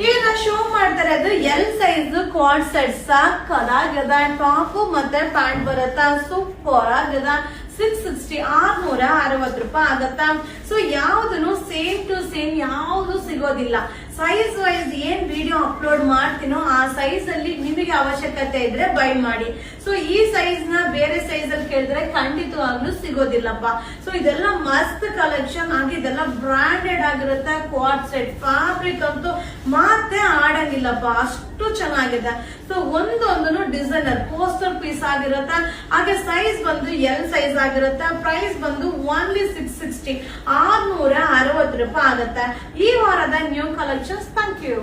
ಈಗ ನಾ ಶೋ ಮಾಡ್ತಾರೆ ಅದು ಎಲ್ ಸೈಜ್ ಕ್ವಾಡ್ ಸೆಟ್ ಸಾಕದಾಗದ ಟಾಪ್ ಮತ್ತೆ ಪ್ಯಾಂಟ್ ಬರತ್ತ ಸೂಪರ್ ಆಗದ 660 660 ಆಗತ್ತ. ಸೊ ಯಾವ್ದು ಸೇಮ್ ಟು ಸೇಮ್ ಯಾವ್ದು ಸಿಗೋದಿಲ್ಲ. ಸೈಜ್ ವೈಸ್ ಏನ್ ವಿಡಿಯೋ ಅಪ್ಲೋಡ್ ಮಾಡ್ತೀನೋ ಆ ಸೈಜ್ ಅಲ್ಲಿ ನಿಮಗೆ ಅವಶ್ಯಕತೆ ಇದ್ರೆ ಬೈ ಮಾಡಿ. ಸೊ ಈ ಸೈಜ್ ನ ಬೇರೆ ಸೈಜ್ ಅಲ್ಲಿ ಕೇಳಿದ್ರೆ ಖಂಡಿತವಾಗ್ಲೂ ಸಿಗೋದಿಲ್ಲಪ್ಪ. ಸೊ ಇದೆಲ್ಲ ಮಸ್ತ್ ಕಲೆಕ್ಷನ್ ಆಗಿ ಇದೆಲ್ಲ ಬ್ರಾಂಡೆಡ್ ಆಗಿರುತ್ತೆ. ಕ್ವಾಡ್ ಸೆಟ್ ಫ್ಯಾಬ್ರಿಕ್ ಅಂತೂ ಮತ್ತೆ ಆಡಂಗಿಲ್ಲಪ್ಪ, ಅಷ್ಟು ಚೆನ್ನಾಗಿದೆ. ಸೊ ಒಂದೊಂದು ಡಿಸೈನರ್ ಪೋಸ್ಟರ್ ಪೀಸ್ ಆಗಿರುತ್ತೆ. ಹಾಗೆ ಸೈಜ್ ಬಂದು ಎಲ್ ಸೈಜ್ ಆಗಿರುತ್ತೆ. ಪ್ರೈಸ್ ಬಂದು ಓನ್ಲಿ 660 660 ಆಗತ್ತೆ. ಈ ವಾರದ ನ್ಯೂ ಕಲೆಕ್ಷನ್ಸ್. Thank you.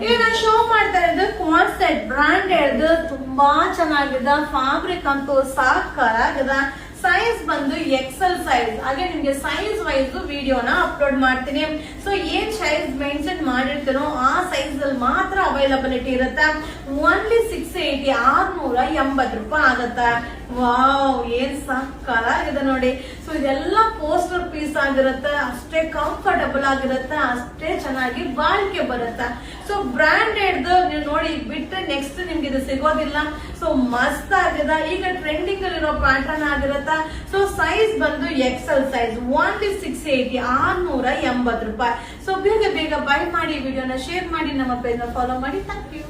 ಈಗ ನಾನು ಶೋ ಮಾಡ್ತಾ ಇರೋದು ಕ್ವಾಡ್ ಸೆಟ್ ಬ್ರಾಂಡೆಡ್ ತುಂಬಾ ಚೆನ್ನಾಗಿದೆ. ಫ್ಯಾಬ್ರಿಕ್ ಅಂತೂ ಸಾಕಾಗದ. ಸೈಜ್ ಬಂದು ಎಕ್ಸೆಲ್ ಸೈಜ್. ಹಾಗೆ ನಿಮ್ಗೆ ಸೈಜ್ ವೈಸ್ ವಿಡಿಯೋನ ಅಪ್ಲೋಡ್ ಮಾಡ್ತೀನಿ. ಸೊ ಏನ್ ಸೈಜ್ ಮೆನ್ಷನ್ ಮಾಡಿರ್ತೀನೋ ಆ ಸೈಜ್ ಅಲ್ಲಿ ಮಾತ್ರ ಅವೈಲಬಿಲಿಟಿ ಇರುತ್ತೆ. ಓನ್ಲಿ 680 680 ಆಗತ್ತೆ. ವಾವ್, ಏನ್ ಸಾಕಾಗಿದೆ ನೋಡಿ. ಸೊ ಇದೆಲ್ಲ ಪೋಸ್ಟರ್ ಪೀಸ್ ಆಗಿರುತ್ತೆ. ಅಷ್ಟೇ ಕಂಫರ್ಟಬಲ್ ಆಗಿರುತ್ತೆ, ಅಷ್ಟೇ ಚೆನ್ನಾಗಿ ಬಾಳಿಕೆ ಬರುತ್ತೆ. ಸೊ ಬ್ರಾಂಡೆಡ್ ನೀವು ನೋಡಿ ಬಿಟ್ಟರೆ ನೆಕ್ಸ್ಟ್ ನಿಮ್ಗೆ ಇದು ಸಿಗೋದಿಲ್ಲ. ಸೊ ಮಸ್ತ್ ಆಗಿದೆ. ಈಗ ಟ್ರೆಂಡಿಂಗ್ ಅಲ್ಲಿರೋ ಪ್ಯಾಟರ್ನ್ ಆಗಿರುತ್ತೆ. ಸೊ ಸೈಜ್ ಬಂದು ಎಕ್ಸೆಲ್ ಸೈಜ್ ಓನ್ಲಿ 680 680 ರೂಪಾಯಿ. ಸೊ ಬೇಗ ಬೇಗ ಬೈ ಮಾಡಿ, ವಿಡಿಯೋನ ಶೇರ್ ಮಾಡಿ, ನಮ್ಮ ಪೇಜ್ ನ ಫಾಲೋ ಮಾಡಿ. Thank you.